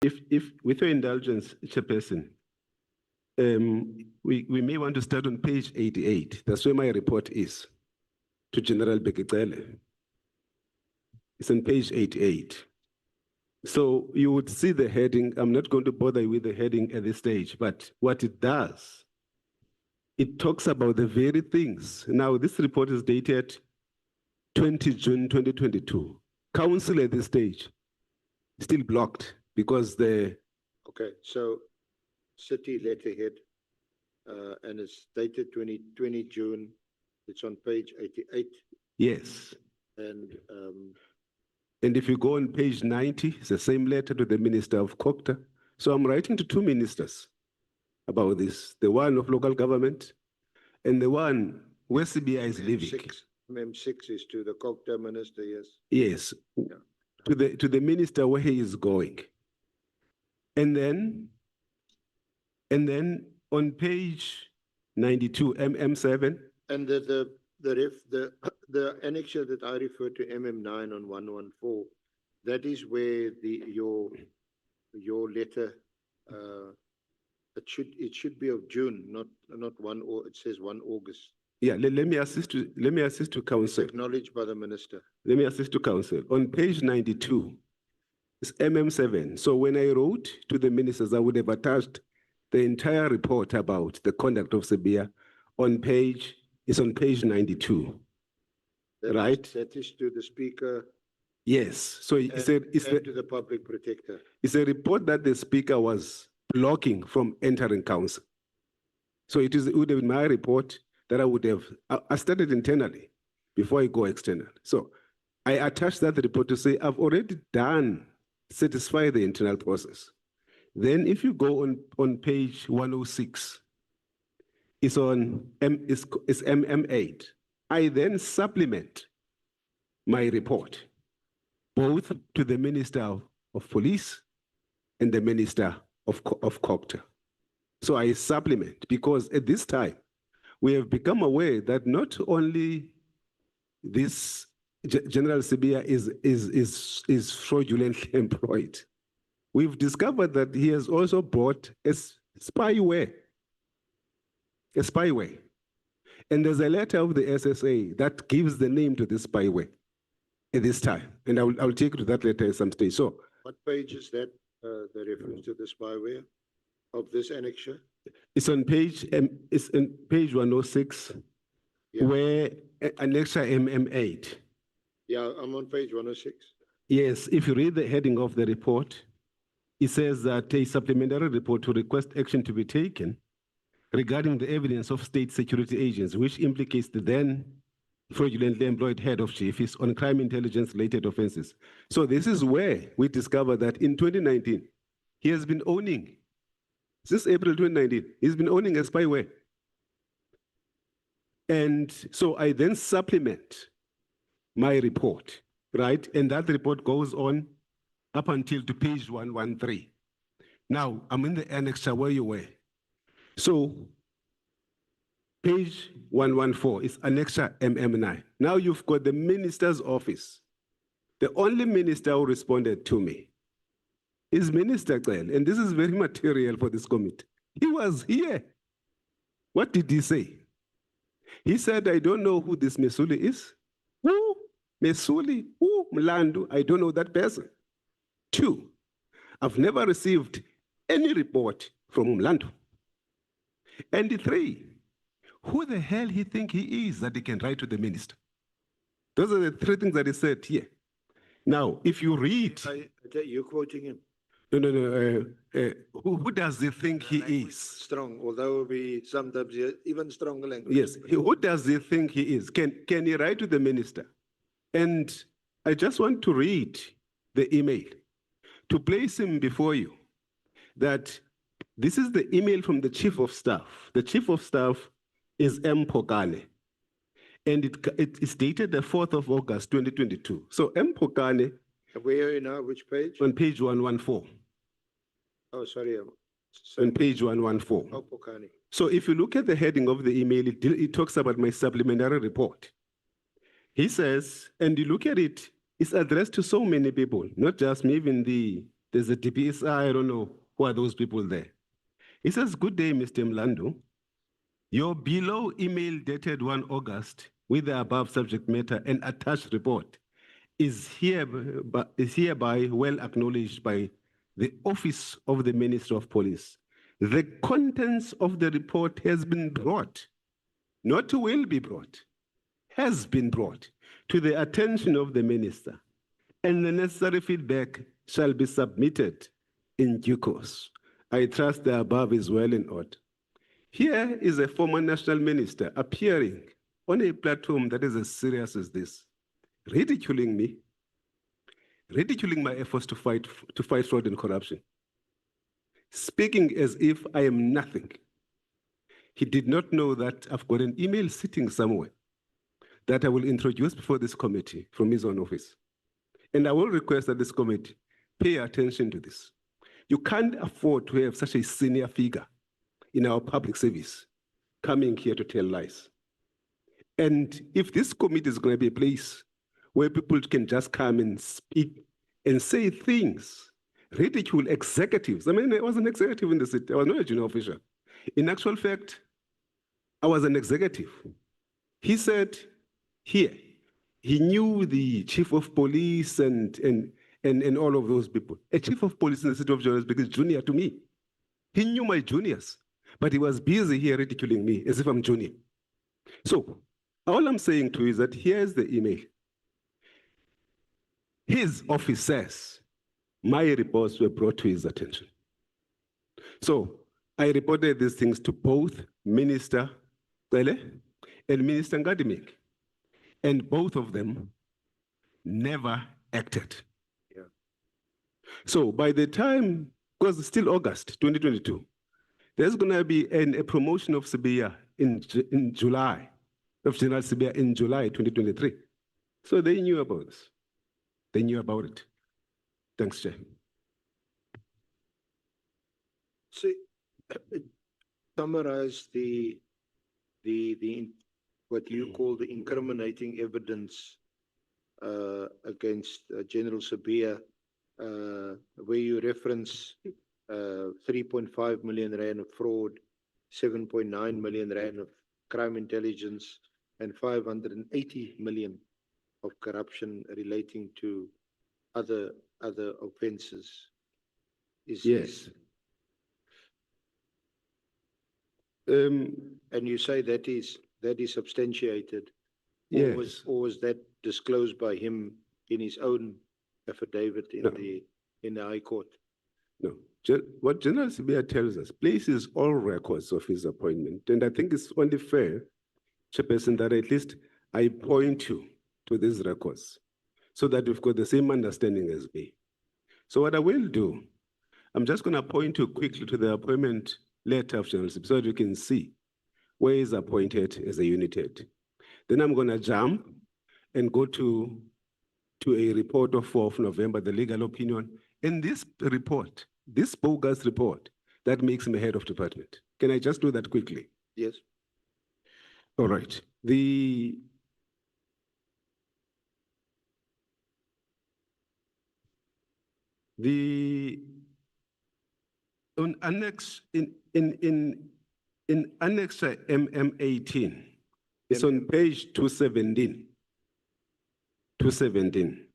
If with your indulgence, Chairperson, we may want to start on page 88. That's where my report is to General Bheki Cele. It's on page 88. So you would see the heading. I'm not going to bother you with the heading at this stage, but what it does, it talks about the very things. Now, this report is dated 20 June 2022. Council at this stage still blocked because the... Okay, so city letterhead, and it's dated 20 June. It's on page 88. Yes. And if you go on page 90, it's the same letter to the Minister of Cocta. So I'm writing to two ministers about this, the one of local government and the one where Sibiya is living. MM6 is to the Cocta minister, yes? Yes, yeah. To the minister where he is going. And then on page 92, MM7. And the annexure that I refer to, MM9 on 114, that is where your letter, it should be of June, not one, or it says 1 August. Yeah, let me assist to counsel. It's acknowledged by the minister. Let me assist to counsel. On page 92, it's MM7. So when I wrote to the ministers, I would have attached the entire report about the conduct of Sibiya it's on page 92. Right? That is to the speaker. Yes. So to the public protector. It's a report that the speaker was blocking from entering council. So it would have been my report that I would have, I started internally before I go external. So I attached that report to say, I've already satisfy the internal process. Then if you go on page 106, it's MM8. I then supplement my report, both to the Minister of Police and the Minister of Cocta. So I supplement because at this time, we have become aware that not only this General Sibiya is fraudulently employed, we've discovered that he has also bought a spyware. And there's a letter of the SSA that gives the name to this spyware at this time. And I'll take you to that letter at some stage. So, what page is that, the reference to the spyware of this annexure? It's on page 106, yeah. Where annexure MM8. Yeah, I'm on page 106. Yes, if you read the heading of the report, it says that a supplementary report to request action to be taken regarding the evidence of state security agents, which implicates the then fraudulently employed head of chiefs on crime intelligence-related offenses. So this is where we discovered that in 2019, he has been owning, since April 2019, he's been owning a spyware. And so I then supplement my report, right? And that report goes on up until to page 113. Now, I'm in the annexure where you were. So, page 114 is annexure MM9. Now you've got the minister's office. The only minister who responded to me is Minister Cele, and this is very material for this committee. He was here. What did he say? He said, I don't know who this Mesuli is. Who? Mesuli? Who? Mlandu? I don't know that person. 2, I've never received any report from Mlandu. And 3, who the hell he think he is that he can write to the minister? Those are the 3 things that he said here. Now, if you read... You're quoting him. No. Who does he think he is? Strong, although we sometimes even stronger language. Yes, who does he think he is? Can he write to the minister? And I just want to read the email to place him before you, that this is the email from the Chief of Staff. The Chief of Staff is M. Pokane, and it is dated the 4th of August, 2022. So M. Pokane... Where are you now? Which page? On page 114. Oh, sorry. On page 114. Oh, Pokane. So if you look at the heading of the email, it talks about my supplementary report. He says, and you look at it, it's addressed to so many people, not just me, even the There's a DPSI, I don't know who are those people there. He says, "Good day, Mr. Mlando. Your below email dated 1 August with the above subject matter and attached report is hereby well acknowledged by the Office of the Minister of Police. The contents of the report has been brought, not will be brought, has been brought to the attention of the Minister, and the necessary feedback shall be submitted in due course. I trust the above is well in order." Here is a former national minister appearing on a platform that is as serious as this, ridiculing me, ridiculing my efforts to fight fraud and corruption, speaking as if I am nothing. He did not know that I've got an email sitting somewhere that I will introduce before this committee from his own office. And I will request that this committee pay attention to this. You can't afford to have such a senior figure in our public service coming here to tell lies. And if this committee is going to be a place where people can just come and speak and say things, ridicule executives. I mean, I was an executive in the city. I was not a junior official. In actual fact, I was an executive. He said here, he knew the chief of police and all of those people. A chief of police in the city of Johannesburg is junior to me. He knew my juniors, but he was busy here ridiculing me as if I'm junior. So all I'm saying to you is that here's the email. His office says my reports were brought to his attention. So I reported these things to both Minister Cele and Minister Ngadimik, and both of them never acted. Yeah. So by the time, because it's still August 2022, there's going to be a promotion of Sibiya in July, of General Sibiya in July 2023. So they knew about this. They knew about it. Thanks, Chair. So, summarize what you call the incriminating evidence against General Sibiya, where you reference 3.5 million rand of fraud, 7.9 million rand of crime intelligence, and 580 million of corruption relating to other offences. Yes. And you say that is substantiated. Yes. Or was that disclosed by him in his own affidavit in the High Court? No. What General Sibiya tells us, places all records of his appointment, and I think it's only fair, Chairperson, that at least I point you to these records so that we've got the same understanding as me. So what I will do, I'm just going to point you quickly to the appointment letter of General Sibiya so that you can see where he's appointed as a unit head. Then I'm going to jump and go to a report of 4th of November, the legal opinion. In this report, this bogus report, that makes him a head of department. Can I just do that quickly? Yes. All right. On annex in Annex MM18, it's on page 217. 217.